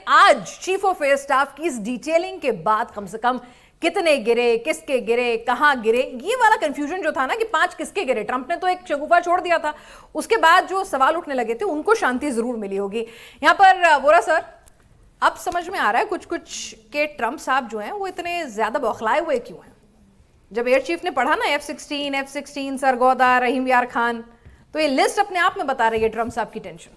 आज chief of air staff की इस डिटेलिंग के बाद कम से कम कितने गिरे, किसके गिरे, कहां गिरे, ये वाला कंफ्यूजन जो था ना कि 5 किसके गिरे, ट्रंप ने तो एक शगुफा छोड़ दिया था, उसके बाद जो सवाल उठने लगे थे उनको शांति जरूर मिली होगी। यहां पर वोरा सर, अब समझ में आ रहा है कुछ कुछ के ट्रंप साहब जो हैं वो इतने ज्यादा बौखलाए हुए क्यों हैं। जब एयर चीफ ने पढ़ा ना F-16 सरगोदा, रहीम यार खान, तो ये लिस्ट अपने आप में बता रही है ट्रंप साहब की टेंशन।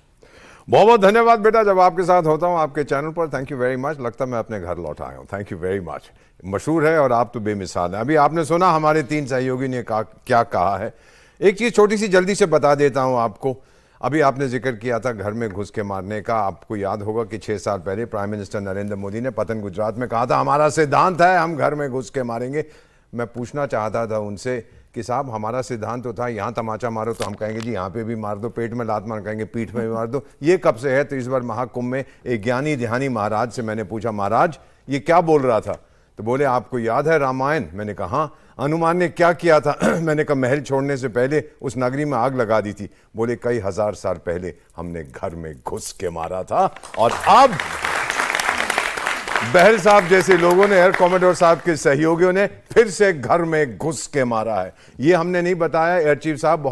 बहुत बहुत धन्यवाद बेटा, जब आपके साथ होता हूं आपके चैनल पर, थैंक यू वेरी मच। लगता मैं अपने घर लौट आया हूं, थैंक यू वेरी मच। मशहूर है और आप तो बेमिसाल हैं। अभी आपने सुना हमारे 3 सहयोगी ने क्या कहा है। एक चीज छोटी सी जल्दी से बता देता हूं आपको। अभी आपने जिक्र किया था घर में घुस के मारने का। आपको याद होगा कि 6 साल पहले प्राइम मिनिस्टर नरेंद्र मोदी ने पतन गुजरात में कहा था हमारा सिद्धांत है हम घर में घुस के मारेंगे। मैं पूछना चाहता था उनसे कि साहब हमारा सिद्धांत तो था यहाँ तमाचा मारो तो हम कहेंगे जी यहाँ पे भी मार दो, पेट में लात मार कहेंगे पीठ में भी मार दो, ये कब से है। तो इस बार महाकुंभ में एक ज्ञानी ध्यानी महाराज से मैंने पूछा महाराज ये क्या बोल रहा था, तो बोले आपको याद है रामायण। मैंने कहा हाँ। हनुमान ने क्या किया था मैंने कहा महल छोड़ने से पहले उस नगरी में आग लगा दी थी। बोले कई हजार साल पहले हमने घर में घुस के मारा था और अब बहल साहब जैसे लोगों ने, एयर कॉमोडोर साहब के सहयोगियों ने फिर से घर में घुस के मारा है। ये हमने नहीं बताया। एयर चीफ साहब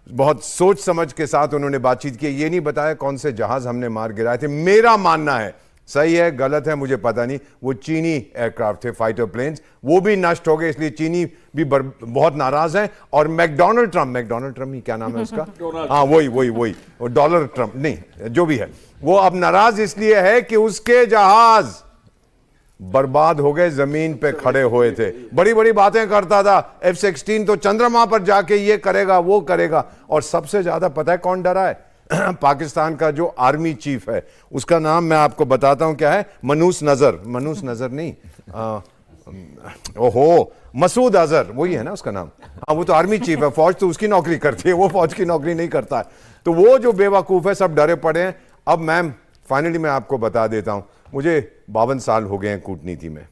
बहुत सोच समझ के साथ उन्होंने बातचीत की। ये नहीं बताया कौन से जहाज हमने मार गिराए थे। मेरा मानना है, सही है गलत है मुझे पता नहीं, वो चीनी एयरक्राफ्ट थे, फाइटर प्लेन्स, वो भी नष्ट हो गए, इसलिए चीनी भी बहुत नाराज हैं। और मैकडोनल्ड ट्रंप ही क्या नाम है उसका, हाँ वही डॉलर ट्रंप नहीं जो भी है, वो अब नाराज इसलिए है कि उसके जहाज बर्बाद हो गए, जमीन पे खड़े हुए थे। बड़ी बड़ी बातें करता था, F-16 तो चंद्रमा पर जाके ये करेगा वो करेगा। और सबसे ज्यादा पता है कौन डरा है पाकिस्तान का जो आर्मी चीफ है, उसका नाम मैं आपको बताता हूं क्या है, मनूस नजर नहीं, ओहो मसूद अजहर, वही है ना उसका नाम। हाँ वो तो आर्मी चीफ है, फौज तो उसकी नौकरी करती है, वो फौज की नौकरी नहीं करता है। तो वो जो बेवकूफ है सब डरे पड़े हैं। अब मैम फाइनली मैं आपको बता देता हूं, मुझे 52 साल हो गए हैं कूटनीति में।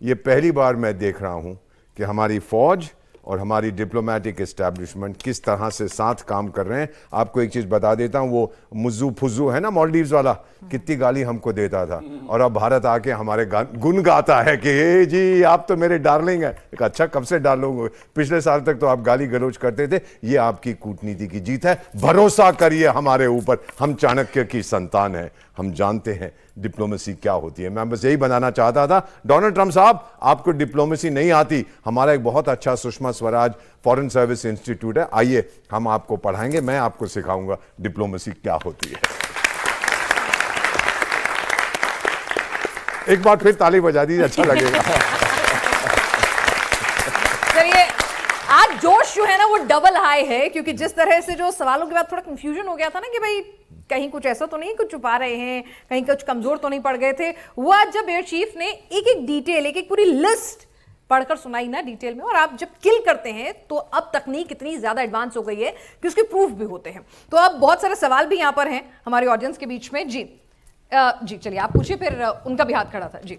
ये पहली बार मैं देख रहा हूं कि हमारी फौज और हमारी डिप्लोमेटिक एस्टैब्लिशमेंट किस तरह से साथ काम कर रहे हैं। आपको एक चीज बता देता हूं, वो मुज्जू फुज्जू है ना मालदीव्स वाला, कितनी गाली हमको देता था और अब भारत आके हमारे गुन गाता है कि हे जी आप तो मेरे डार्लिंग हैं। एक अच्छा कब से डार्लिंग, पिछले साल तक तो आप गाली गलौज करते थे। ये आपकी कूटनीति की जीत है, भरोसा करिए हमारे ऊपर, हम चाणक्य की संतान है, हम जानते हैं डिप्लोमेसी क्या होती है। मैं बस यही बनाना चाहता था। डोनाल्ड ट्रंप साहब आपको डिप्लोमेसी नहीं आती, हमारा एक बहुत अच्छा Sushma Swaraj foreign service institute है, आइए हम आपको पढ़ाएंगे, मैं आपको सिखाऊंगा डिप्लोमेसी क्या होती है। एक बार फिर ताली बजा दीजिए, अच्छा लगेगा। चलिए आज जोश जो है ना वो डबल हाई है, क्योंकि जिस तरह से जो सवालों के बाद थोड़ा कंफ्यूजन हो गया था ना कि भाई कहीं कुछ ऐसा तो नहीं कुछ छुपा रहे हैं, कहीं कुछ कमजोर तो नहीं पड़ गए थे, वो आज जब एयर चीफ ने एक एक डिटेल, एक एक पूरी लिस्ट पढ़कर सुनाई ना डिटेल में, और आप जब किल करते हैं तो अब तकनीक इतनी ज्यादा एडवांस हो गई है कि उसके प्रूफ भी होते हैं। तो अब बहुत सारे सवाल भी यहां पर हैं हमारे ऑडियंस के बीच में। जी चलिए आप पूछिए, फिर उनका भी हाथ खड़ा था। जी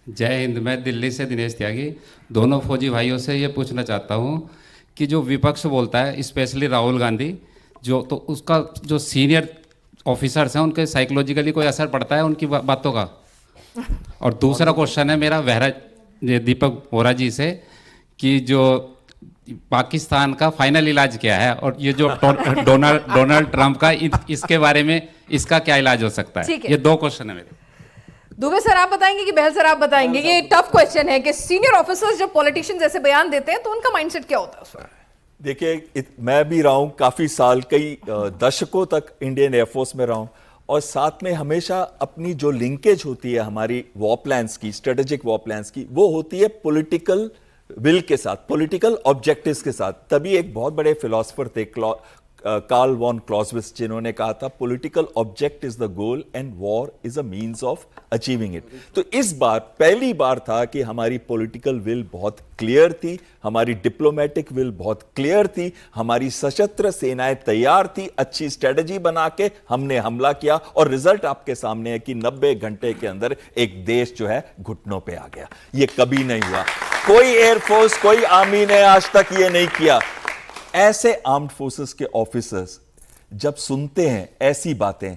जय हिंद, मैं दिल्ली से दिनेश त्यागी। दोनों फौजी भाइयों से ये पूछना चाहता हूँ कि जो विपक्ष बोलता है, स्पेशली राहुल गांधी, जो तो उसका जो सीनियर ऑफिसर्स हैं उनके साइकोलॉजिकली कोई असर पड़ता है उनकी बातों का। और दूसरा क्वेश्चन है मेरा दीपक वोरा जी से कि जो पाकिस्तान का फाइनल इलाज क्या है, और ये जो डोनाल्ड ट्रंप का इसके बारे में इसका क्या इलाज हो सकता है। ये 2 क्वेश्चन है मेरे। दुबे सर आप बताएंगे कि बहल सर आप बताएंगे? ये टफ क्वेश्चन है कि सीनियर ऑफिसर्स जब पॉलिटिशियंस ऐसे बयान देते हैं तो उनका माइंडसेट क्या होता है उसमें? देखिए मैं भी रहा हूं काफी साल, कई दशकों तक इंडियन एयरफोर्स में रहा हूं, और साथ में हमेशा अपनी जो लिंकेज होती है हमारी वॉर प्लान्स की, स्ट्रेटेजिक वॉर प्लान्स की, वो होती है पॉलिटिकल विल के साथ, पॉलिटिकल ऑब्जेक्टिव्स के साथ। तभी एक बहुत बड़े फिलोसफर थे कार्ल वॉन क्लॉजविट्ज, जिन्होंने कहा था political object is the goal and war is a means of achieving it. तो इस बार पहली बार था कि हमारी पॉलिटिकल विल बहुत क्लियर थी, हमारी डिप्लोमेटिक विल बहुत क्लियर थी, हमारी सशस्त्र सेनाएं तैयार थी, अच्छी स्ट्रेटजी बना के हमने हमला किया, और रिजल्ट आपके सामने है कि 90 घंटे के अंदर एक देश जो है घुटनों पे आ गया। ये कभी नहीं हुआ, कोई एयरफोर्स कोई आर्मी ने आज तक ये नहीं किया। ऐसे आर्म्ड फोर्सेस के ऑफिसर्स जब सुनते हैं ऐसी बातें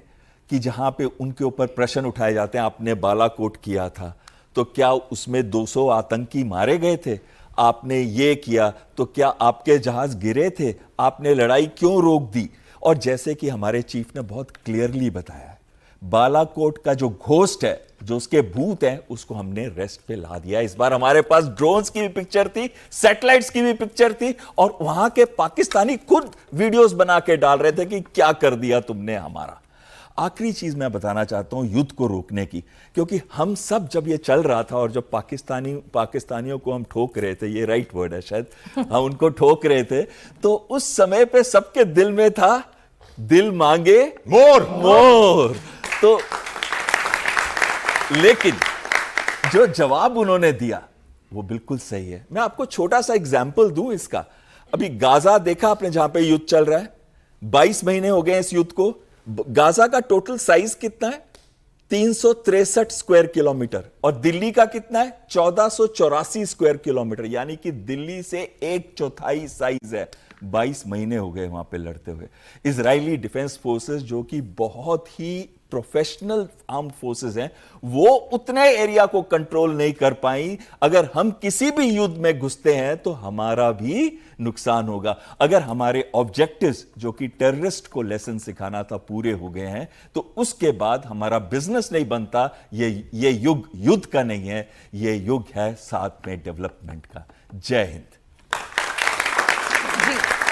कि जहां पे उनके ऊपर प्रश्न उठाए जाते हैं, आपने बालाकोट किया था तो क्या उसमें 200 आतंकी मारे गए थे? आपने ये किया तो क्या आपके जहाज गिरे थे? आपने लड़ाई क्यों रोक दी? और जैसे कि हमारे चीफ ने बहुत क्लियरली बताया, बालाकोट का जो घोस्ट है, जो उसके भूत है, उसको हमने रेस्ट पे ला दिया। इस बार हमारे पास ड्रोन्स की भी पिक्चर थी, सैटेलाइट्स की भी पिक्चर थी, और वहां के पाकिस्तानी खुद वीडियोस बना के डाल रहे थे कि क्या कर दिया तुमने हमारा। आखिरी चीज मैं बताना चाहता हूं युद्ध को रोकने की, क्योंकि हम सब जब ये चल रहा था और जब पाकिस्तानियों को हम ठोक रहे थे, ये राइट वर्ड है शायद, हम उनको ठोक रहे थे, तो उस समय पे सबके दिल में था दिल मांगे मोर मोर। तो लेकिन जो जवाब उन्होंने दिया वो बिल्कुल सही है। मैं आपको छोटा सा एग्जाम्पल दूं इसका। अभी गाजा देखा आपने, जहां पे युद्ध चल रहा है, 22 महीने हो गए इस युद्ध को। गाजा का टोटल साइज कितना है? 363 स्क्वायर किलोमीटर। और दिल्ली का कितना है? 1484 स्क्वायर किलोमीटर, यानी कि दिल्ली से 1/4 साइज है। 22 महीने हो गए वहां पे लड़ते हुए। इजरायली डिफेंस फोर्सेस, जो कि बहुत ही प्रोफेशनल आर्म्ड फोर्सेस हैं, वो उतने एरिया को कंट्रोल नहीं कर पाई। अगर हम किसी भी युद्ध में घुसते हैं तो हमारा भी नुकसान होगा। अगर हमारे ऑब्जेक्टिव्स, जो कि टेररिस्ट को लेसन सिखाना था, पूरे हो गए हैं, तो उसके बाद हमारा बिजनेस नहीं बनता। ये युग युद्ध का नहीं है, ये युग है साथ में डेवलपमेंट का। जय हिंद।